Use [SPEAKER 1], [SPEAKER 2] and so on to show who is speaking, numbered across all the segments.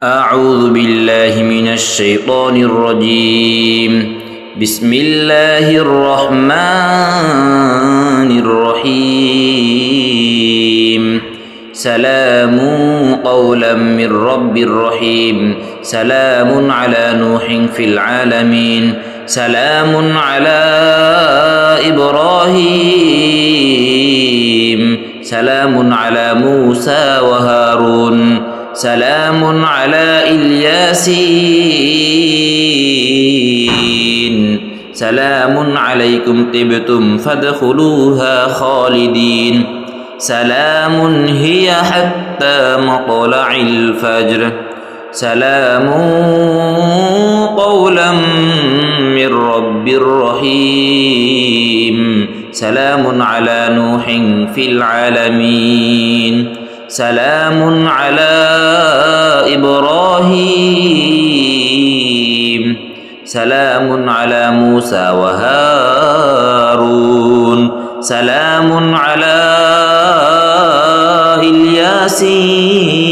[SPEAKER 1] أعوذ بالله من الشيطان الرجيم. بسم الله الرحمن الرحيم. سلام قولا من رب رحيم. سلام على نوح في العالمين. سلام على إبراهيم. سلام على موسى وهارون. سلام على الياسين. سلام عليكم طبتم فادخلوها خالدين. سلام هي حتى مطلع الفجر. سلام قولا من رب رحيم. سلام على نوح في العالمين. سلام على إبراهيم. سلام على موسى وهارون. سلام على الياسين.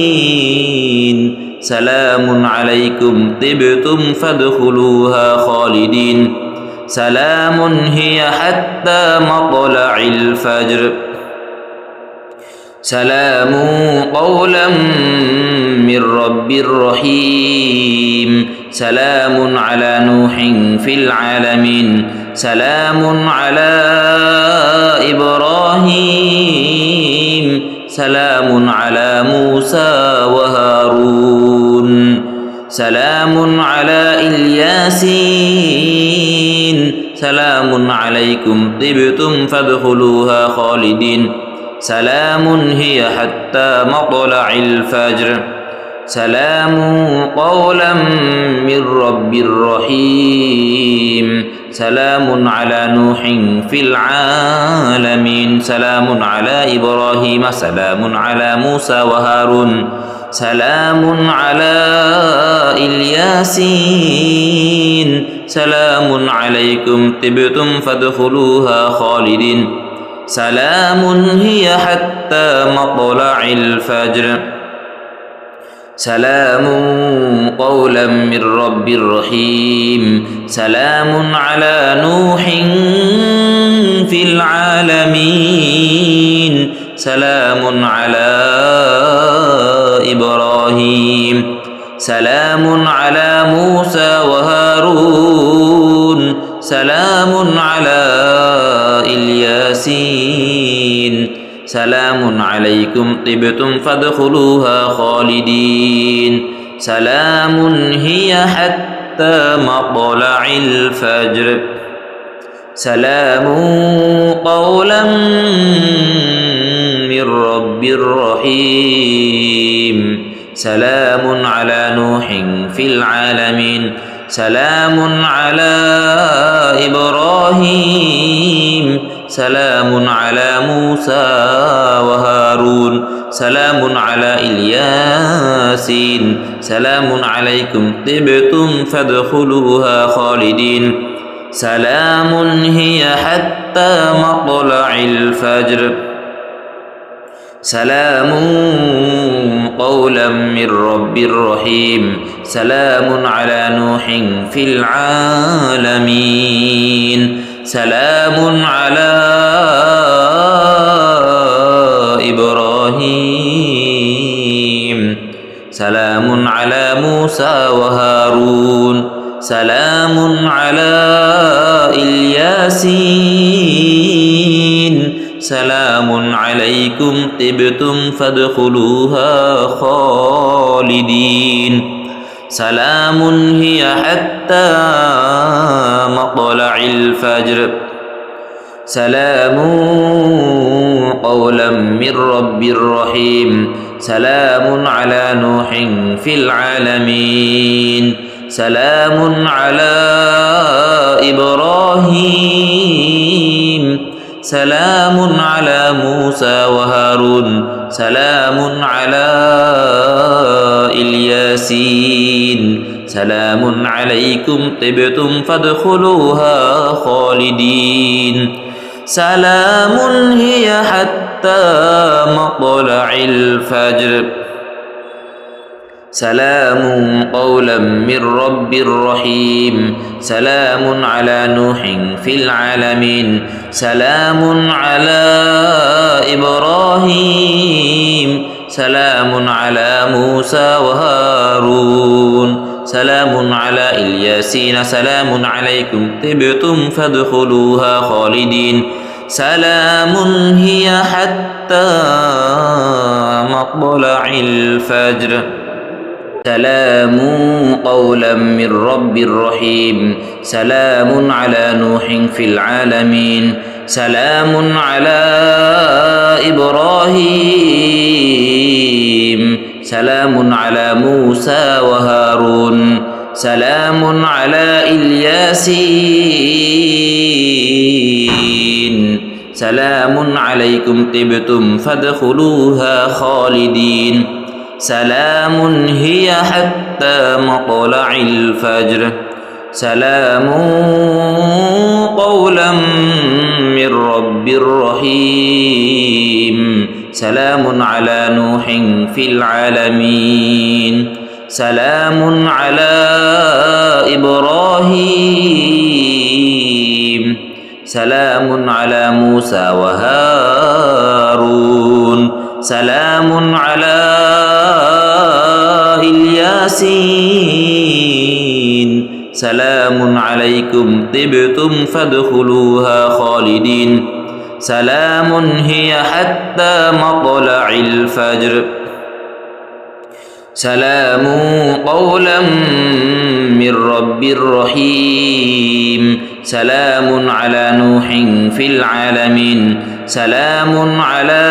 [SPEAKER 1] سلام عليكم طبتم فادخلوها خالدين. سلام هي حتى مطلع الفجر. سلام قولا من رب رحيم. سلام على نوح في العالمين. سلام على إبراهيم. سلام على موسى وهارون. سلام على الياسين. سلام عليكم طبتم فادخلوها خالدين. سلام هي حتى مطلع الفجر. سلام قولا من رب رحيم. سلام على نوح في العالمين. سلام على إبراهيم. سلام على موسى وهارون. سلام على الياسين. سلام عليكم طبتم فادخلوها خالدين. سلام هي حتى مطلع الفجر. سلام قولا من رب رحيم. سلام على نوح في العالمين. سلام على إبراهيم. سلام على موسى وهارون. سلام على الياسين. سلام عليكم طبتم فادخلوها خالدين. سلام هي حتى مطلع الفجر. سلام قولا من رب رحيم. سلام على نوح في العالمين. سلام على إبراهيم. سلام على موسى وهارون. سلام على الياسين. سلام عليكم طبتم فادخلوها خالدين. سلام هي حتى مطلع الفجر. سلام قولا من رب رحيم. سلام على نوح في العالمين. سلام على إبراهيم. سلام على موسى وهارون. سلام على الياسين. سلام عليكم طبتم فادخلوها خالدين. سلام هي حتى مطلع الفجر. سلام قولا من رب رحيم. سلام على نوح في العالمين. سلام على إبراهيم. سلام على موسى وهارون. سلام على الياسين. سلام عليكم طبتم فادخلوها خالدين. سلام هي حتى مطلع الفجر. سلام قولا من رب رحيم سلام على نوح في العالمين سلام على إبراهيم سلام على موسى وهارون سلام على الياسين سلام عليكم طبتم فادخلوها خالدين سلام هي حتى مطلع الفجر سلام قولا من رب رحيم سلام على نوح في العالمين سلام على إبراهيم سلام على موسى وهارون سلام على الياسين سلام عليكم طبتم فادخلوها خالدين سلام هي حتى مطلع الفجر سلام قولا من رب رحيم سلام على نوح في العالمين سلام على إبراهيم سلام على موسى وهارون سلام على الياسين سلام عليكم طبتم فادخلوها خالدين سلام هي حتى مطلع الفجر سلام قولا من رب رحيم سلام على نوح في العالمين سلام على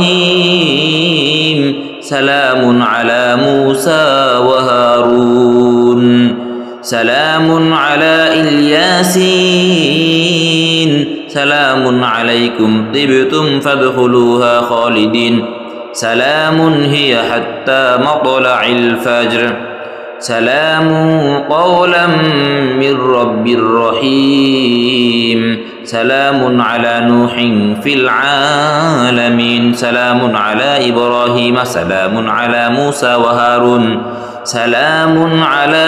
[SPEAKER 1] إبراهيم سلام على موسى وهارون سلام على الياسين سلام عليكم طبتم فادخلوها خالدين سلام هي حتى مطلع الفجر سلام قولا من رب رحيم سلام على نوح في العالمين سلام على إبراهيم سلام على موسى وهارون سلام على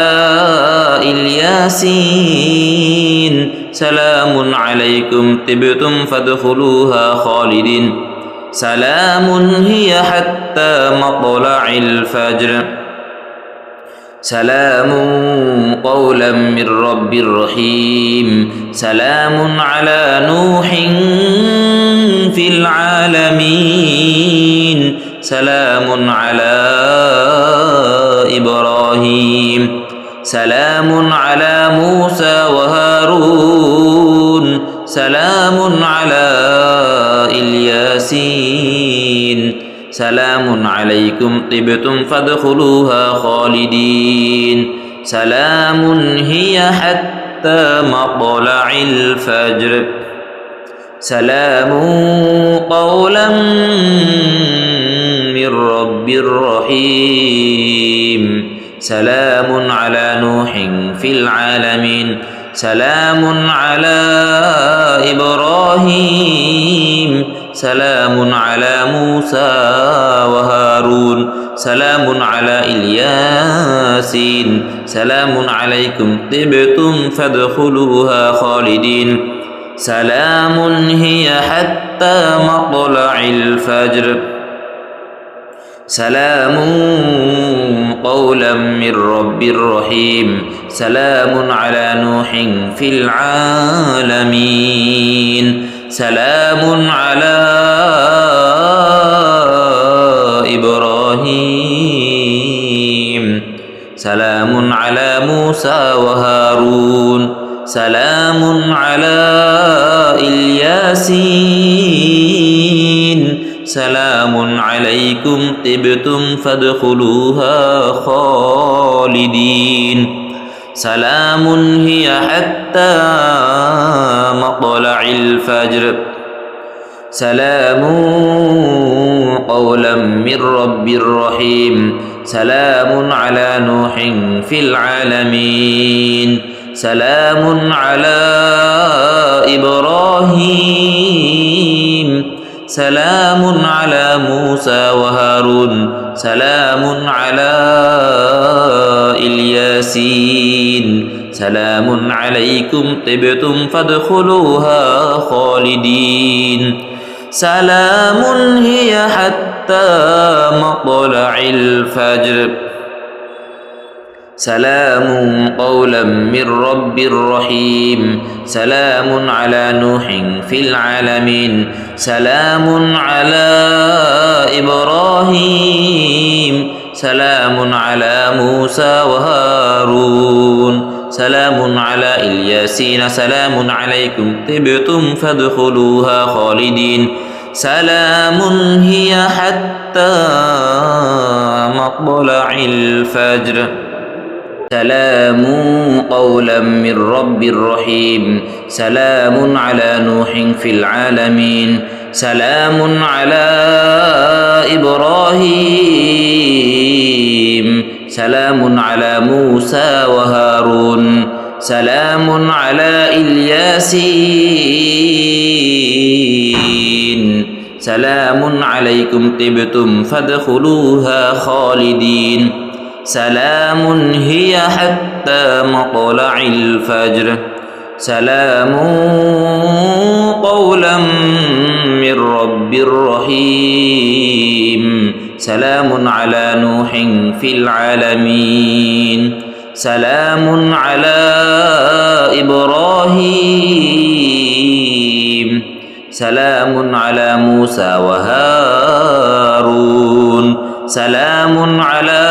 [SPEAKER 1] الياسين سلام عليكم طبتم فادخلوها خالدين سلام هي حتى مطلع الفجر سلام قولا من رب رحيم سلام على نوح في العالمين سلام على إبراهيم سلام على موسى وهارون سلام على الياسين سلام عليكم طبتم فادخلوها خالدين سلام هي حتى مطلع الفجر سلام قولا من رب رحيم سلام على نوح في العالمين سلام على إبراهيم سلام على موسى وهارون سلام على الياسين سلام عليكم طبتم فادخلوها خالدين سلام هي حتى مطلع الفجر سلام قولا من رب رحيم سلام على نوح في العالمين سلام على إبراهيم سلام على موسى وهارون سلام على الياسين سلام عليكم طبتم فادخلوها خالدين سلام هي حتى مطلع الفجر سلام قولا من رب رحيم سلام على نوح في العالمين سلام على إبراهيم سلام على موسى وهارون سلام على الياسين سلام عليكم طبتم فادخلوها خالدين سلام هي حتى مطلع الفجر سلام قولا من رب رحيم سلام على نوح في العالمين سلام على إبراهيم سلام على موسى وهارون سلام على الياسين سلام عليكم طبتم فادخلوها خالدين سلام هي حتى مطلع الفجر سلام قولا من رب رحيم سلام على نوح في العالمين سلام على إبراهيم سلام على موسى وهارون سلام على الياسين سلام عليكم طبتم فادخلوها خالدين سلام هي حتى مطلع الفجر سلام قولا من رب رحيم سلام على نوح في العالمين سلام على إبراهيم سلام على موسى وهارون سلام على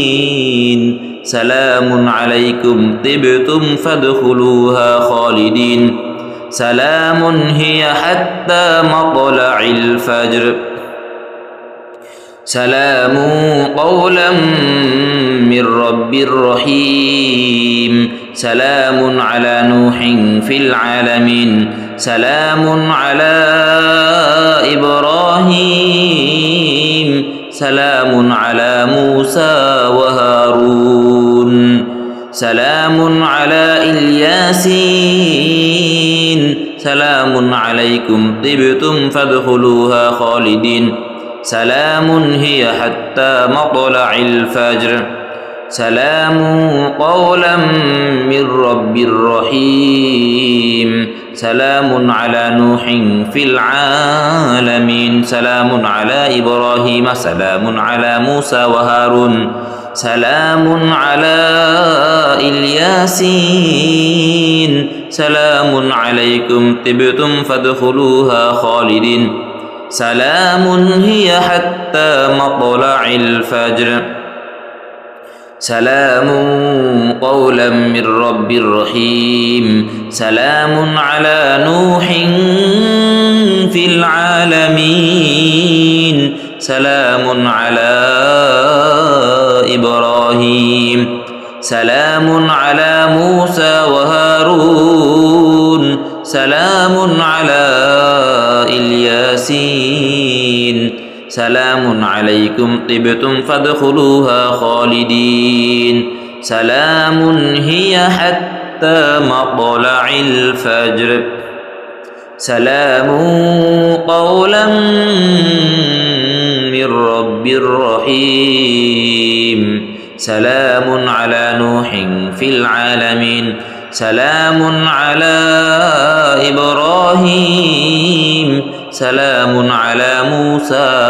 [SPEAKER 1] الياسين سلام عليكم طبتم فادخلوها خالدين سلام هي حتى مطلع الفجر سلام قولا من رب رحيم سلام على نوح في العالمين سلام على إبراهيم سلام على موسى وهارون سلام على الياسين سلام عليكم طبتم فادخلوها خالدين سلام هي حتى مطلع الفجر سلام قولا من رب رحيم سلام على نوح في العالمين سلام على إبراهيم سلام على موسى وهارون سلام على الياسين سلام عليكم طبتم فادخلوها خالدين سلام هي حتى مطلع الفجر سلام قولا من رب رحيم سلام على نوح في العالمين سلام على إبراهيم سلام على موسى وهارون سلام على الياسين سلام عليكم طبتم فادخلوها خالدين سلام هي حتى مطلع الفجر سلام قولا من رب رحيم سلام على نوح في العالمين سلام على إبراهيم سلام على موسى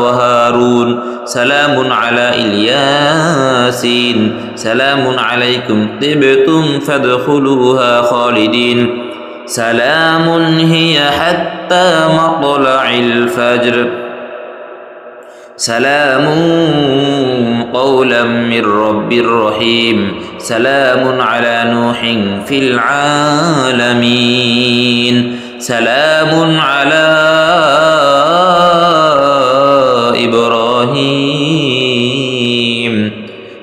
[SPEAKER 1] وهارون سلام على الياسين سلام عليكم طبتم فادخلوها خالدين سلام هي حتى مطلع الفجر سلام قولا من رب رحيم سلام على نوح في العالمين سلام على إبراهيم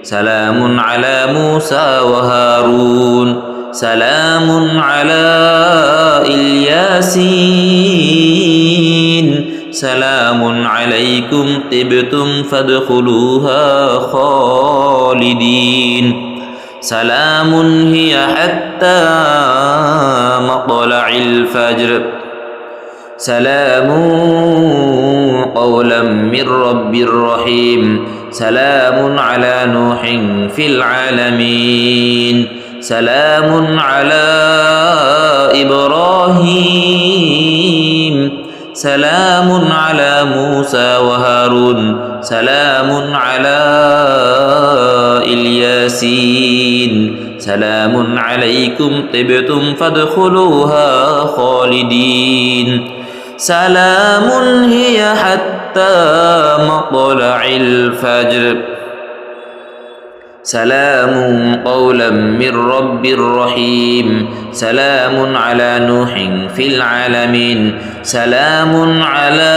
[SPEAKER 1] سلام على موسى وهارون سلام على الياسين سلام عليكم طبتم فادخلوها خالدين سلام هي حتى مطلع الفجر سلام قولا من رب رحيم سلام على نوح في العالمين سلام على إبراهيم سلام على موسى وهارون سلام على الياسين سلام عليكم طبتم فادخلوها خالدين سلام هي حتى مطلع الفجر سلام قولا من رب رحيم سلام على نوح في العالمين سلام على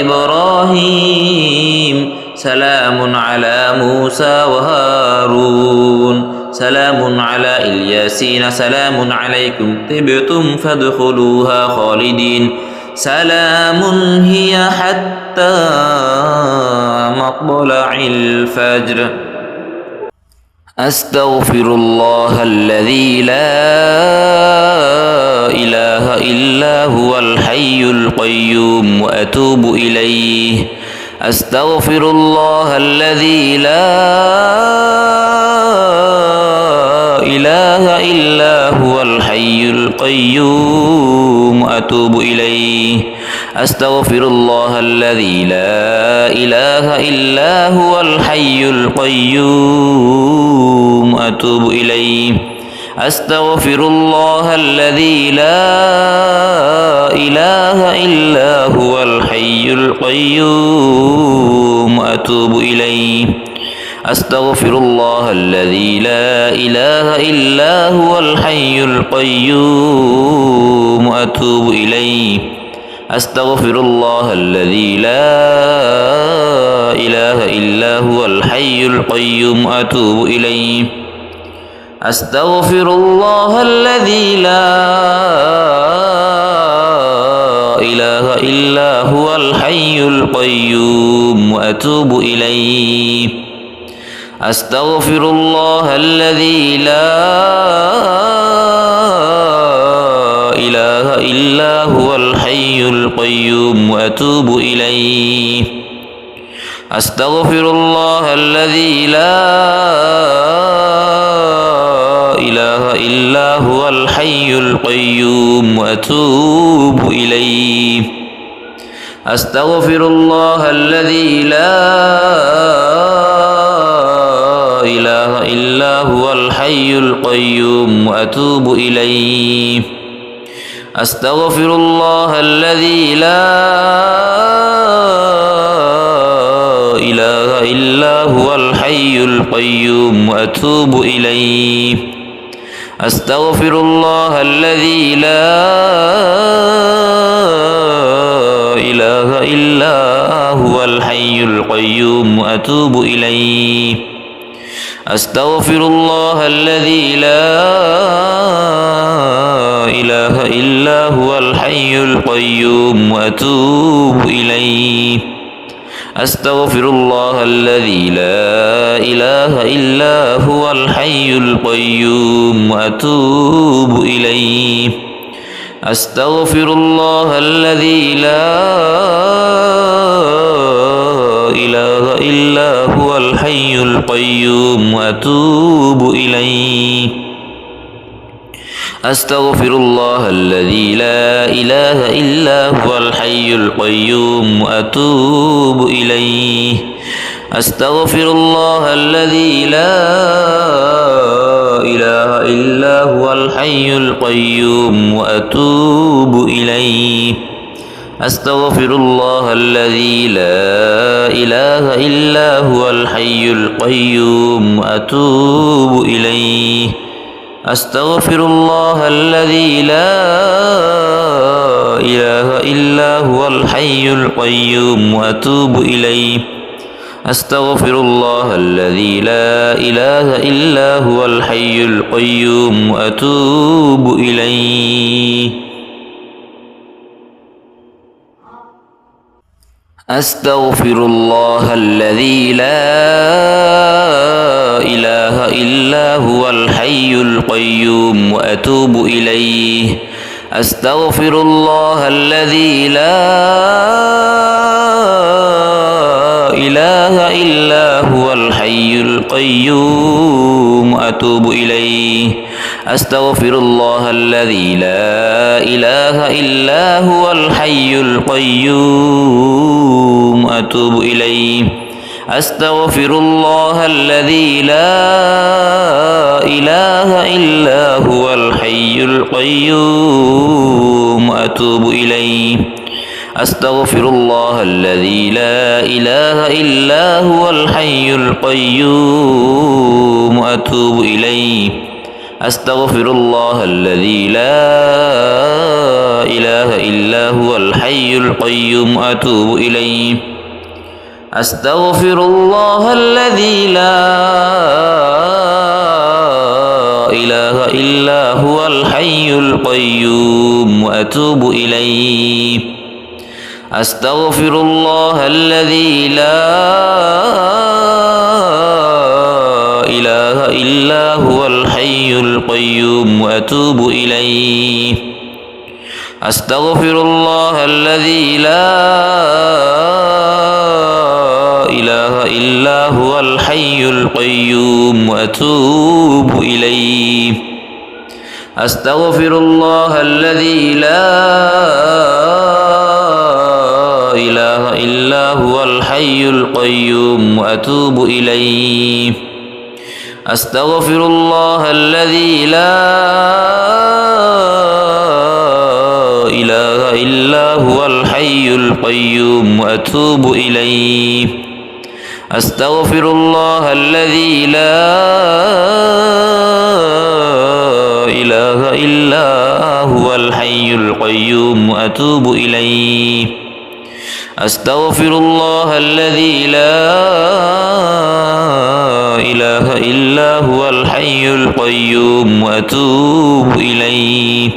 [SPEAKER 1] إبراهيم سلام على موسى وهارون سلام على الياسين سلام عليكم طبتم فادخلوها خالدين سلام هي حتى مطلع الفجر أستغفر الله الذي لا إله إلا هو الحي القيوم وأتوب إليه أستغفر الله الذي لا إله إلا هو الحي القيوم أتوب إليه أستغفر الله الذي لا إله إلا هو الحي القيوم أتوب إليه أستغفر الله الذي لا إله إلا هو الحي القيوم أتوب إليه أستغفر الله الذي لا إله إلا هو الحي القيوم أتوب إليه أستغفر الله الذي لا إله إلا هو الحي القيوم أتوب إليه أستغفر الله الذي لا إله إلا هو الحي القيوم وأتوب إليه أستغفر الله الذي لا إله إلا هو الحي القيوم وأتوب إليه أستغفر الله الذي لا إله إلا هو الحي القيوم وأتوب إليه أستغفر الله الذي لا إله إلا هو الحي القيوم وأتوب إليه أستغفر الله الذي لا إله إلا هو الحي القيوم وأتوب إليه أستغفر الله الذي لا إله إلا هو الحي القيوم وأتوب إليه أستغفر الله الذي لا إله إلا هو الحي القيوم وأتوب إليه أستغفر الله الذي لا إله إلا هو الحي القيوم وأتوب إليه أستغفر الله الذي لا إله إلا هو الحي القيوم وأتوب إليه أستغفر الله الذي لا إله إلا هو الحي القيوم وأتوب إليه أستغفر الله الذي لا إله إلا هو الحي القيوم وأتوب إليه أستغفر الله الذي لا إله إلا هو الحي القيوم وأتوب إليه أستغفر الله الذي لا إله إلا هو الحي القيوم وأتوب إليه أستغفر الله الذي لا إله إلا هو الحي القيوم وأتوب إليه أستغفر الله الذي لا إله إلا هو الحي القيوم وأتوب إليه أستغفر الله الذي لا إله إلا هو الحي القيوم وأتوب إليه أستغفر الله الذي لا إله إلا هو الحي القيوم أتوب إليه أستغفر الله الذي لا إله إلا هو الحي القيوم أتوب إليه أستغفر الله الذي لا إله إلا هو الحي القيوم أتوب إليه أستغفر الله الذي لا إله إلا هو الحي القيوم أتوب إليه أستغفر الله الذي لا إله إلا هو الحي القيوم وأتوب إليه أستغفر الله الذي لا إله إلا هو الحي القيوم وأتوب إليه أستغفر الله الذي لا إله إلا هو الحي القيوم وأتوب إليه أستغفر الله الذي لا إله إلا هو الحي القيوم وأتوب إليه أستغفر الله الذي لا إله إلا هو الحي القيوم وأتوب إليه أستغفر الله الذي لا إله إلا هو الحي القيوم وأتوب إليه أستغفر الله الذي لا إله إلا هو الحي القيوم وأتوب إليه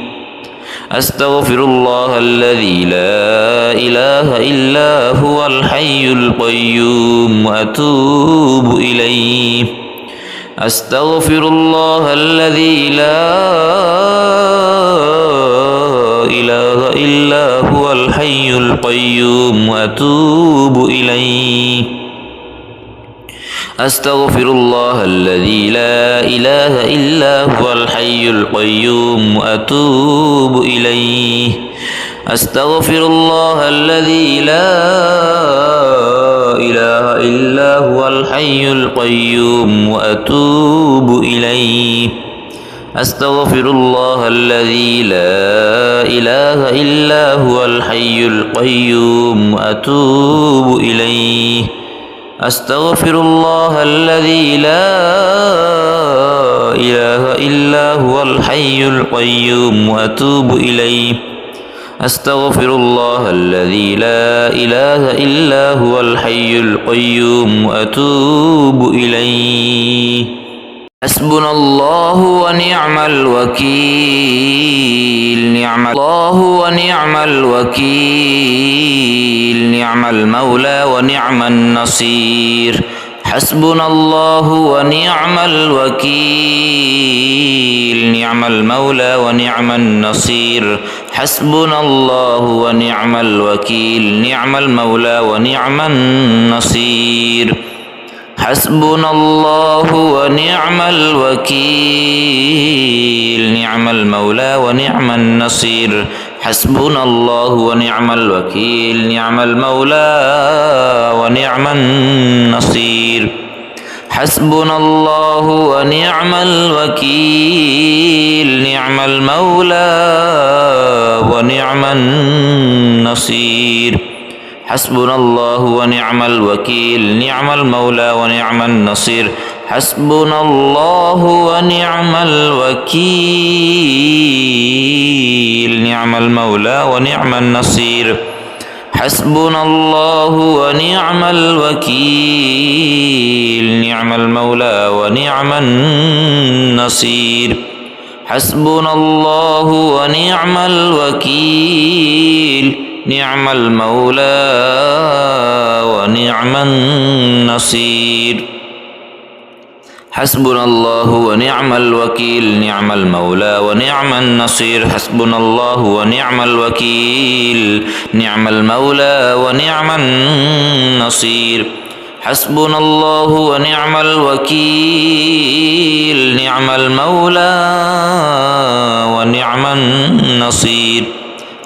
[SPEAKER 1] أستغفر الله الذي لا إله إلا هو الحي القيوم وأتوب إليه أستغفر الله الذي لا إله إلا هو الحي القيوم وأتوب إليه أستغفر الله الذي لا إله إلا هو الحي القيوم وأتوب إليه أستغفر الله الذي لا إله إلا هو الحي القيوم وأتوب إليه أستغفر الله الذي لا إله إلا هو الحي القيوم وأتوب إليه أستغفر الله الذي لا إله إلا هو الحي القيوم وأتوب إليه أستغفر الله الذي لا إله إلا هو الحي القيوم وأتوب إليه حسبنا الله ونعم الوكيل نعم الله ونعم الوكيل نعم المولى ونعم النصير حسبنا الله ونعم الوكيل نعم المولى ونعم النصير حسبنا الله ونعم الوكيل نعم المولى ونعم النصير حسبنا الله ونعم الوكيل نعم المولى ونعم النصير حسبنا الله ونعم الوكيل نعم المولى ونعم النصير حسبنا الله ونعم الوكيل نعم المولى ونعم النصير حسبنا الله ونعم الوكيل نعم المولى ونعم النصير حسبنا الله ونعم الوكيل نعم المولى ونعم النصير حسبنا الله ونعم الوكيل نعم المولى ونعم النصير حسبنا الله ونعم الوكيل نعم المولى ونعم النصير حسبنا الله ونعم الوكيل نعم المولى ونعم النصير حسبنا الله ونعم الوكيل نعم المولى ونعم النصير حسبنا الله ونعم الوكيل نعم المولى ونعم النصير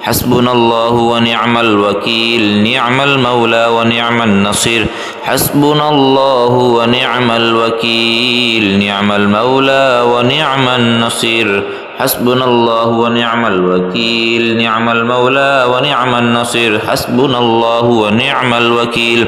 [SPEAKER 1] حسبنا الله ونعم الوكيل نعم المولى ونعم النصير حسبنا الله ونعم الوكيل نعم المولى ونعم النصير حسبنا الله ونعم الوكيل نعم المولى ونعم النصير حسبنا الله ونعم الوكيل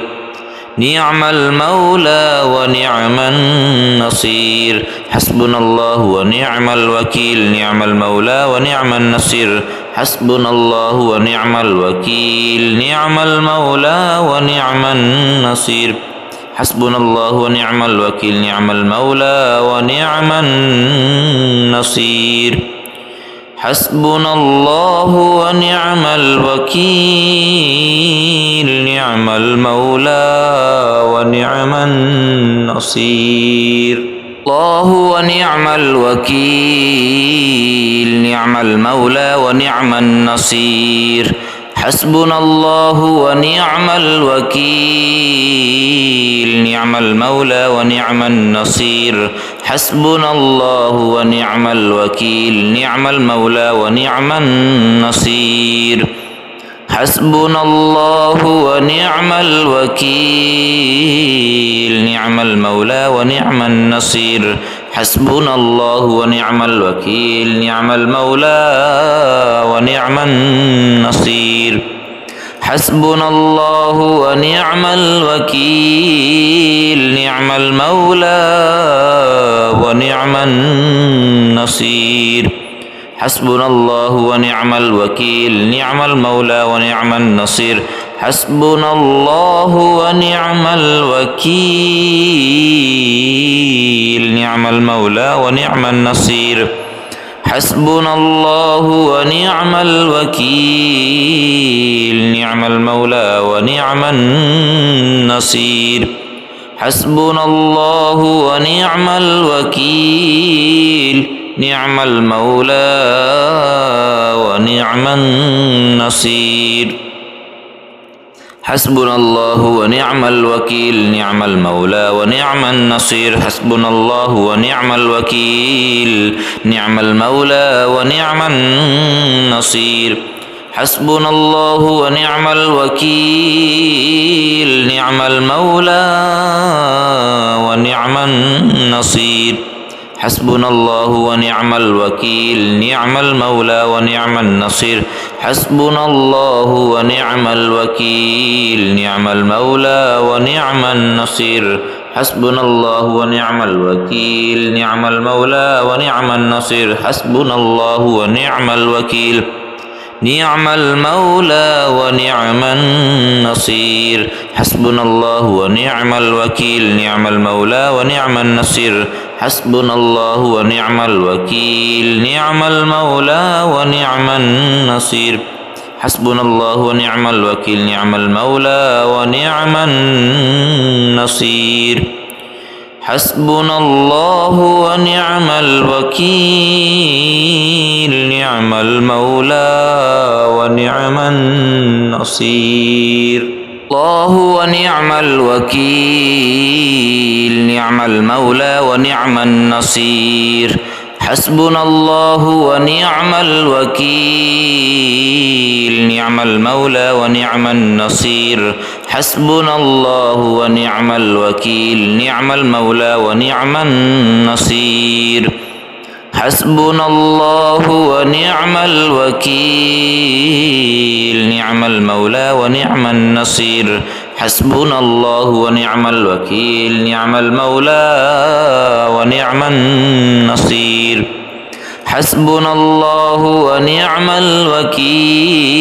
[SPEAKER 1] نعم المولى ونعم النصير حسبنا الله ونعم الوكيل نعم المولى ونعم النصير حسبنا الله ونعم الوكيل نعم المولى ونعم النصير حسبنا الله ونعم الوكيل نعم المولى ونعم النصير حسبنا الله ونعم الوكيل نعم المولى ونعم النصير الله ونعم الوكيل نعم المولى ونعم النصير حسبنا الله ونعم الوكيل نعم المولى ونعم النصير حسبنا الله ونعم الوكيل نعم المولى ونعم النصير حسبنا الله ونعم الوكيل نعم المولى ونعم النصير حسبنا الله ونعم الوكيل نعم المولى ونعم النصير حسبنا الله ونعم الوكيل نعم المولى ونعم النصير حسبنا الله ونعم الوكيل نعم المولى ونعم النصير حسبنا الله ونعم الوكيل نعم المولى ونعم النصير حسبنا الله ونعم الوكيل نعم المولى ونعم النصير حسبنا الله ونعم الوكيل نعم المولى ونعم النصير حسبنا الله ونعم الوكيل نعم المولى ونعم النصير حسبنا الله ونعم الوكيل نعم المولى ونعم النصير حسبنا الله ونعم الوكيل نعم المولى ونعم النصير حسبنا الله ونعم الوكيل نعم المولى ونعم النصير حسبنا الله ونعم الوكيل نعم المولى ونعم النصير حسبنا الله ونعم الوكيل نعم المولى ونعم النصير حسبنا الله ونعم الوكيل نعم المولى ونعم النصير حسبنا الله ونعم الوكيل نعم المولى ونعم النصير حسبنا الله ونعم الوكيل نعم المولى ونعم النصير حسبنا الله ونعم الوكيل نعم المولى ونعم النصير حسبنا الله ونعم الوكيل نعم المولى ونعم النصير الله ونعم الوكيل نعم المولى ونعم النصير حسبنا الله ونعم الوكيل نعم المولى ونعم النصير حسبنا الله ونعم الوكيل نعم المولى ونعم النصير حسبنا الله ونعم الوكيل نعم المولى ونعم النصير حسبنا الله ونعم الوكيل نعم المولى ونعم النصير حسبنا الله ونعم الوكيل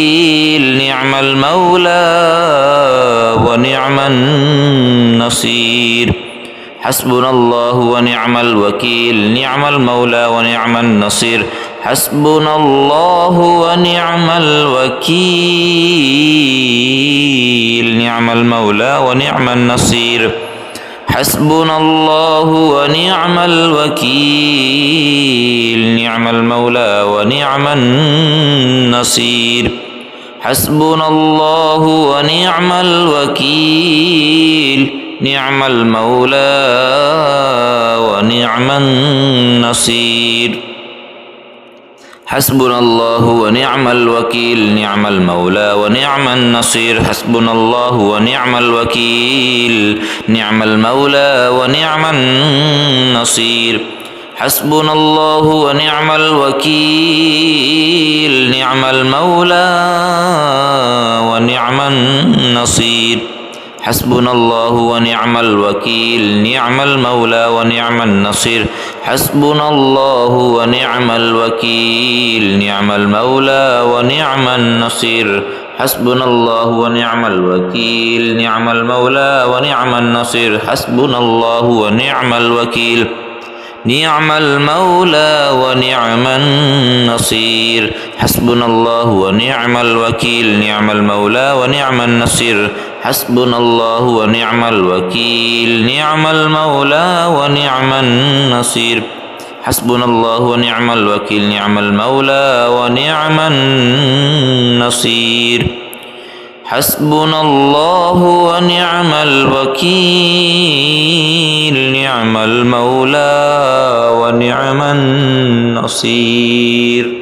[SPEAKER 1] نعم المولى ونعم النصير حسبنا الله ونعم الوكيل نعم المولى ونعم النصير حسبنا الله ونعم الوكيل نعم المولى ونعم النصير حسبنا الله ونعم الوكيل نعم المولى ونعم النصير حسبنا الله ونعم الوكيل نعم المولى ونعم النصير حسبنا الله ونعم الوكيل نعم المولى ونعم النصير حسبنا الله ونعم الوكيل نعم المولى ونعم النصير حسبنا الله ونعم الوكيل نعم المولى ونعم النصير حسبنا الله ونعم الوكيل نعم المولى ونعم النصير حسبنا الله ونعم الوكيل نعم المولى ونعم النصير حسبنا الله ونعم الوكيل نعم المولى ونعم النصير حسبنا الله ونعم الوكيل نعم المولى ونعم النصير حسبنا الله ونعم الوكيل نعم المولى ونعم النصير حسبنا الله ونعم الوكيل نعم المولى ونعم النصير حسبنا الله ونعم الوكيل نعم المولى ونعم النصير حسبنا الله ونعم الوكيل نعم المولى ونعم النصير